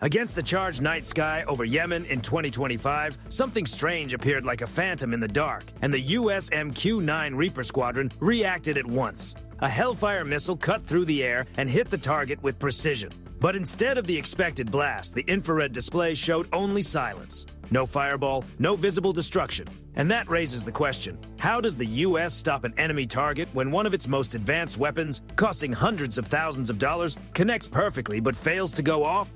Against the charged night sky over Yemen in 2025, something strange appeared like a phantom in the dark, and the US MQ-9 Reaper Squadron reacted at once. A Hellfire missile cut through the air and hit the target with precision. But instead of the expected blast, the infrared display showed only silence. No fireball, no visible destruction. And that raises the question, how does the US stop an enemy target when one of its most advanced weapons, costing hundreds of thousands of dollars, connects perfectly but fails to go off?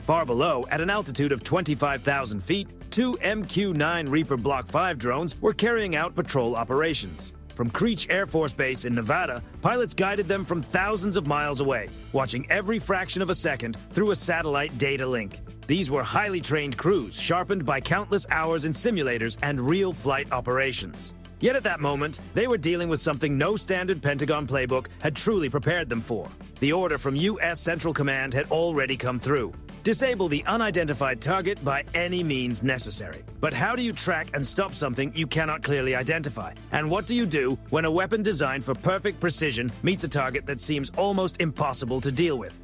Far below, at an altitude of 25,000 feet, two MQ-9 Reaper Block 5 drones were carrying out patrol operations. From Creech Air Force Base in Nevada, pilots guided them from thousands of miles away, watching every fraction of a second through a satellite data link. These were highly trained crews, sharpened by countless hours in simulators and real flight operations. Yet at that moment, they were dealing with something no standard Pentagon playbook had truly prepared them for. The order from U.S. Central Command had already come through. Disable the unidentified target by any means necessary. But how do you track and stop something you cannot clearly identify? And what do you do when a weapon designed for perfect precision meets a target that seems almost impossible to deal with?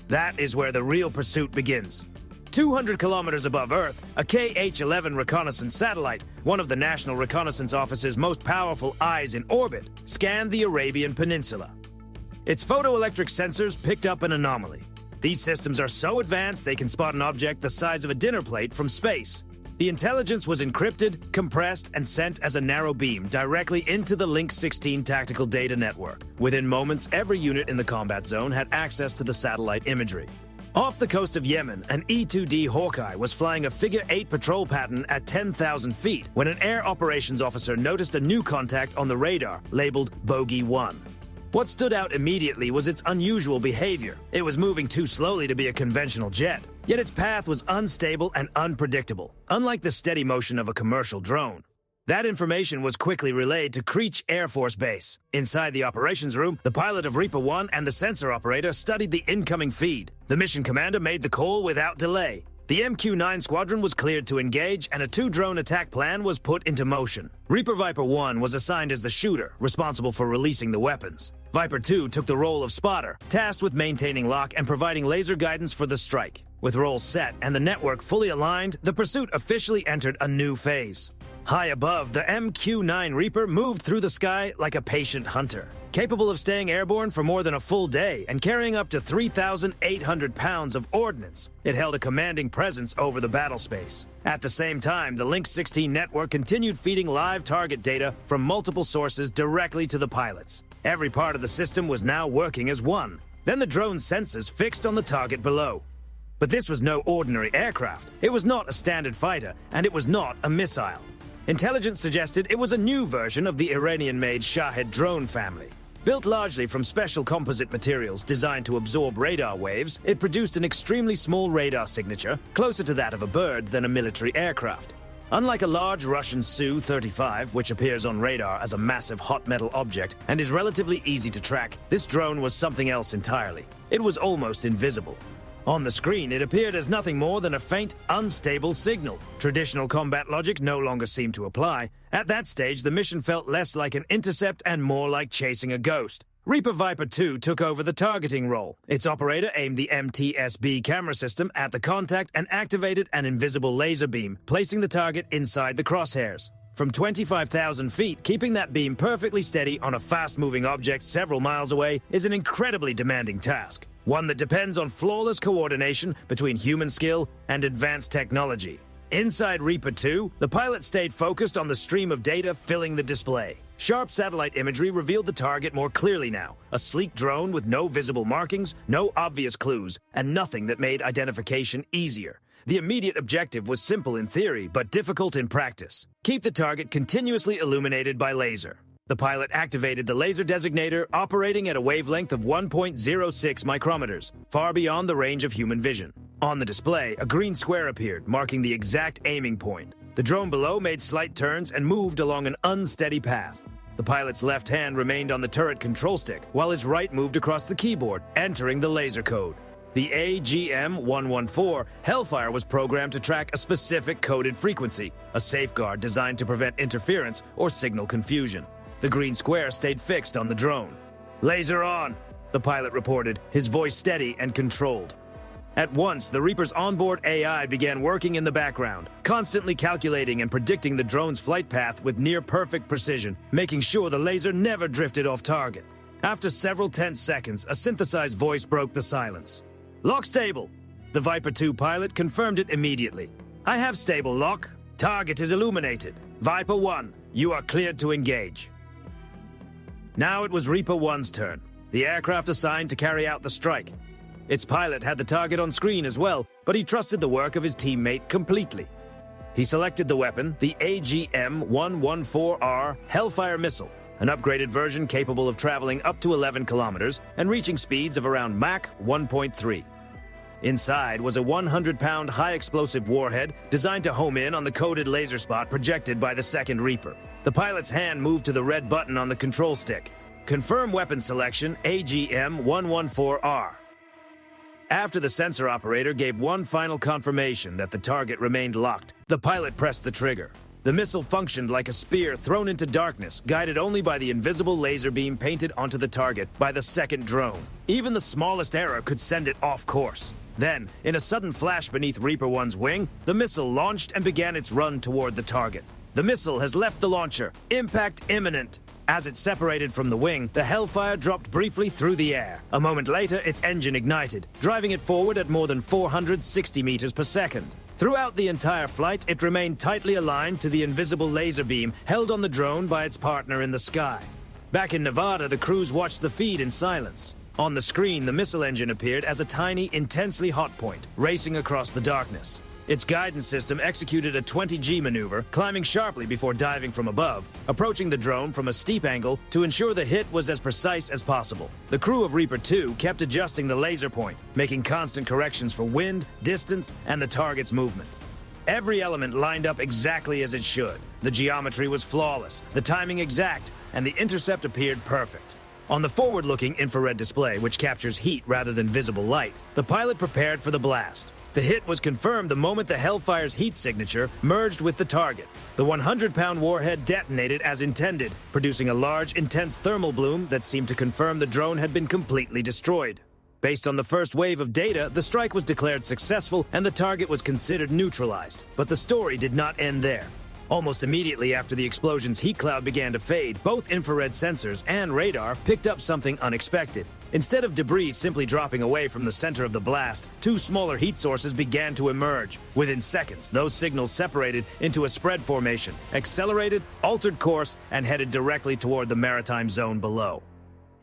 That is where the real pursuit begins. 200 kilometers above Earth, a KH-11 reconnaissance satellite, one of the National Reconnaissance Office's most powerful eyes in orbit, scanned the Arabian Peninsula. Its photoelectric sensors picked up an anomaly. These systems are so advanced they can spot an object the size of a dinner plate from space. The intelligence was encrypted, compressed, and sent as a narrow beam directly into the Link 16 tactical data network. Within moments, every unit in the combat zone had access to the satellite imagery. Off the coast of Yemen, an E-2D Hawkeye was flying a figure-8 patrol pattern at 10,000 feet when an air operations officer noticed a new contact on the radar, labeled Bogey 1. What stood out immediately was its unusual behavior. It was moving too slowly to be a conventional jet, yet its path was unstable and unpredictable, unlike the steady motion of a commercial drone. That information was quickly relayed to Creech Air Force Base. Inside the operations room, the pilot of Reaper 1 and the sensor operator studied the incoming feed. The mission commander made the call without delay. The MQ-9 squadron was cleared to engage, and a two-drone attack plan was put into motion. Reaper Viper 1 was assigned as the shooter, responsible for releasing the weapons. Viper 2 took the role of spotter, tasked with maintaining lock and providing laser guidance for the strike. With roles set and the network fully aligned, the pursuit officially entered a new phase. High above, the MQ-9 Reaper moved through the sky like a patient hunter, capable of staying airborne for more than a full day and carrying up to 3,800 pounds of ordnance. It held a commanding presence over the battle space. At the same time, the Link 16 network continued feeding live target data from multiple sources directly to the pilots. Every part of the system was now working as one. Then the drone's sensors fixed on the target below. But this was no ordinary aircraft. It was not a standard fighter, and it was not a missile. Intelligence suggested it was a new version of the Iranian-made Shahed drone family. Built largely from special composite materials designed to absorb radar waves, it produced an extremely small radar signature, closer to that of a bird than a military aircraft. Unlike a large Russian Su-35, which appears on radar as a massive hot metal object and is relatively easy to track, this drone was something else entirely. It was almost invisible. On the screen, it appeared as nothing more than a faint, unstable signal. Traditional combat logic no longer seemed to apply. At that stage, the mission felt less like an intercept and more like chasing a ghost. Reaper Viper 2 took over the targeting role. Its operator aimed the MTSB camera system at the contact and activated an invisible laser beam, placing the target inside the crosshairs. From 25,000 feet, keeping that beam perfectly steady on a fast-moving object several miles away is an incredibly demanding task. One that depends on flawless coordination between human skill and advanced technology. Inside Reaper 2, the pilot stayed focused on the stream of data filling the display. Sharp satellite imagery revealed the target more clearly now. A sleek drone with no visible markings, no obvious clues, and nothing that made identification easier. The immediate objective was simple in theory, but difficult in practice. Keep the target continuously illuminated by laser. The pilot activated the laser designator, operating at a wavelength of 1.06 micrometers, far beyond the range of human vision. On the display, a green square appeared, marking the exact aiming point. The drone below made slight turns and moved along an unsteady path. The pilot's left hand remained on the turret control stick, while his right moved across the keyboard, entering the laser code. The AGM-114 Hellfire was programmed to track a specific coded frequency, a safeguard designed to prevent interference or signal confusion. The green square stayed fixed on the drone. "Laser on," the pilot reported, his voice steady and controlled. At once, the Reaper's onboard AI began working in the background, constantly calculating and predicting the drone's flight path with near-perfect precision, making sure the laser never drifted off target. After several tense seconds, a synthesized voice broke the silence. "Lock stable!" The Viper 2 pilot confirmed it immediately. "I have stable lock. Target is illuminated. Viper 1, you are cleared to engage." Now it was Reaper 1's turn, the aircraft assigned to carry out the strike. Its pilot had the target on screen as well, but he trusted the work of his teammate completely. He selected the weapon, the AGM-114R Hellfire missile, an upgraded version capable of traveling up to 11 kilometers and reaching speeds of around Mach 1.3. Inside was a 100-pound high-explosive warhead designed to home in on the coded laser spot projected by the second Reaper. The pilot's hand moved to the red button on the control stick. Confirm weapon selection AGM-114R. After the sensor operator gave one final confirmation that the target remained locked, the pilot pressed the trigger. The missile functioned like a spear thrown into darkness, guided only by the invisible laser beam painted onto the target by the second drone. Even the smallest error could send it off course. Then, in a sudden flash beneath Reaper 1's wing, the missile launched and began its run toward the target. The missile has left the launcher. Impact imminent. As it separated from the wing, the Hellfire dropped briefly through the air. A moment later, its engine ignited, driving it forward at more than 460 meters per second. Throughout the entire flight, it remained tightly aligned to the invisible laser beam held on the drone by its partner in the sky. Back in Nevada, the crews watched the feed in silence. On the screen, the missile engine appeared as a tiny, intensely hot point, racing across the darkness. Its guidance system executed a 20G maneuver, climbing sharply before diving from above, approaching the drone from a steep angle to ensure the hit was as precise as possible. The crew of Reaper 2 kept adjusting the laser point, making constant corrections for wind, distance, and the target's movement. Every element lined up exactly as it should. The geometry was flawless, the timing exact, and the intercept appeared perfect. On the forward-looking infrared display, which captures heat rather than visible light, the pilot prepared for the blast. The hit was confirmed the moment the Hellfire's heat signature merged with the target. The 100-pound warhead detonated as intended, producing a large, intense thermal bloom that seemed to confirm the drone had been completely destroyed. Based on the first wave of data, the strike was declared successful and the target was considered neutralized. But the story did not end there. Almost immediately after the explosion's heat cloud began to fade, both infrared sensors and radar picked up something unexpected. Instead of debris simply dropping away from the center of the blast, two smaller heat sources began to emerge. Within seconds, those signals separated into a spread formation, accelerated, altered course, and headed directly toward the maritime zone below.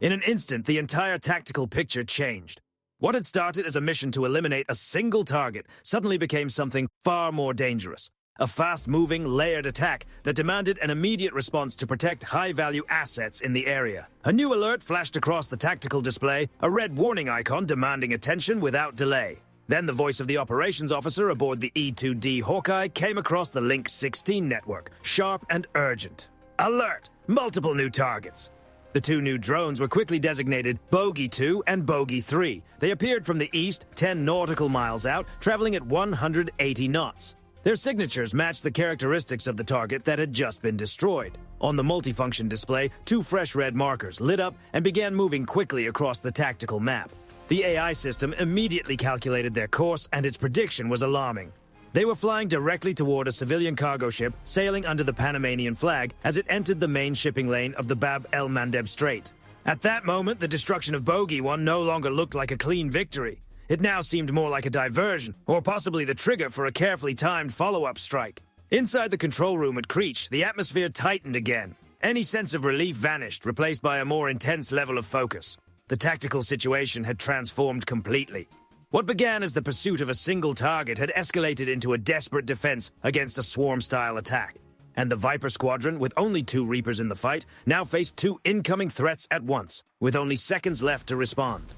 In an instant, the entire tactical picture changed. What had started as a mission to eliminate a single target suddenly became something far more dangerous. A fast-moving, layered attack that demanded an immediate response to protect high-value assets in the area. A new alert flashed across the tactical display, a red warning icon demanding attention without delay. Then the voice of the operations officer aboard the E-2D Hawkeye came across the Link 16 network, sharp and urgent. Alert! Multiple new targets! The two new drones were quickly designated Bogey 2 and Bogey 3. They appeared from the east, 10 nautical miles out, traveling at 180 knots. Their signatures matched the characteristics of the target that had just been destroyed. On the multifunction display, two fresh red markers lit up and began moving quickly across the tactical map. The AI system immediately calculated their course, and its prediction was alarming. They were flying directly toward a civilian cargo ship sailing under the Panamanian flag as it entered the main shipping lane of the Bab el-Mandeb Strait. At that moment, the destruction of Bogey 1 no longer looked like a clean victory. It now seemed more like a diversion, or possibly the trigger for a carefully timed follow-up strike. Inside the control room at Creech, the atmosphere tightened again. Any sense of relief vanished, replaced by a more intense level of focus. The tactical situation had transformed completely. What began as the pursuit of a single target had escalated into a desperate defense against a swarm-style attack. And the Viper squadron, with only two Reapers in the fight, now faced two incoming threats at once, with only seconds left to respond.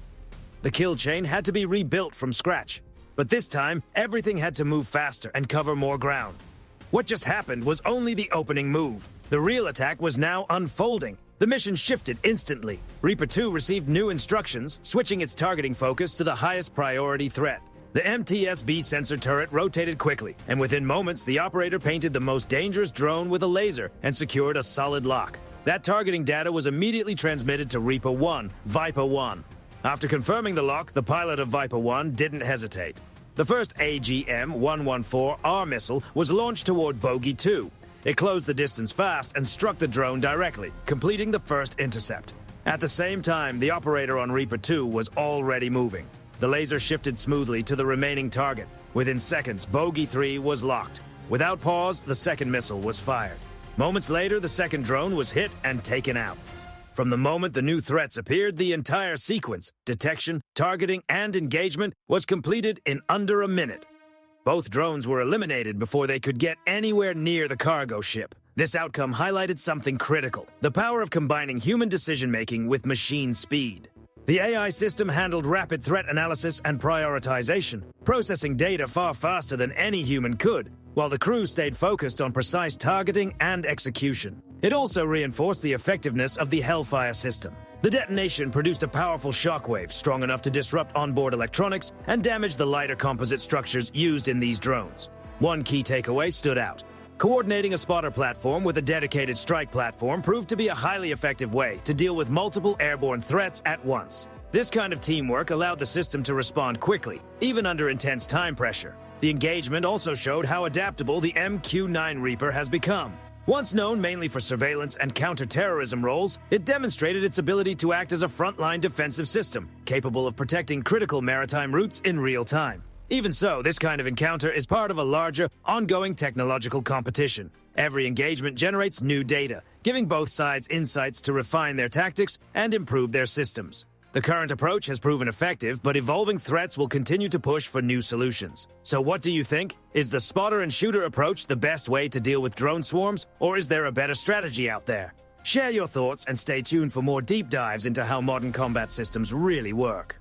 The kill chain had to be rebuilt from scratch. But this time, everything had to move faster and cover more ground. What just happened was only the opening move. The real attack was now unfolding. The mission shifted instantly. Reaper 2 received new instructions, switching its targeting focus to the highest priority threat. The MTSB sensor turret rotated quickly, and within moments, the operator painted the most dangerous drone with a laser and secured a solid lock. That targeting data was immediately transmitted to Reaper 1, Viper 1. After confirming the lock, the pilot of Viper 1 didn't hesitate. The first AGM-114R missile was launched toward Bogey 2. It closed the distance fast and struck the drone directly, completing the first intercept. At the same time, the operator on Reaper 2 was already moving. The laser shifted smoothly to the remaining target. Within seconds, Bogey 3 was locked. Without pause, the second missile was fired. Moments later, the second drone was hit and taken out. From the moment the new threats appeared, the entire sequence, detection, targeting, and engagement, was completed in under a minute. Both drones were eliminated before they could get anywhere near the cargo ship. This outcome highlighted something critical: the power of combining human decision-making with machine speed. The AI system handled rapid threat analysis and prioritization, processing data far faster than any human could, while the crew stayed focused on precise targeting and execution. It also reinforced the effectiveness of the Hellfire system. The detonation produced a powerful shockwave strong enough to disrupt onboard electronics and damage the lighter composite structures used in these drones. One key takeaway stood out. Coordinating a spotter platform with a dedicated strike platform proved to be a highly effective way to deal with multiple airborne threats at once. This kind of teamwork allowed the system to respond quickly, even under intense time pressure. The engagement also showed how adaptable the MQ-9 Reaper has become. Once known mainly for surveillance and counter-terrorism roles, it demonstrated its ability to act as a frontline defensive system, capable of protecting critical maritime routes in real time. Even so, this kind of encounter is part of a larger, ongoing technological competition. Every engagement generates new data, giving both sides insights to refine their tactics and improve their systems. The current approach has proven effective, but evolving threats will continue to push for new solutions. So what do you think? Is the spotter and shooter approach the best way to deal with drone swarms, or is there a better strategy out there? Share your thoughts and stay tuned for more deep dives into how modern combat systems really work.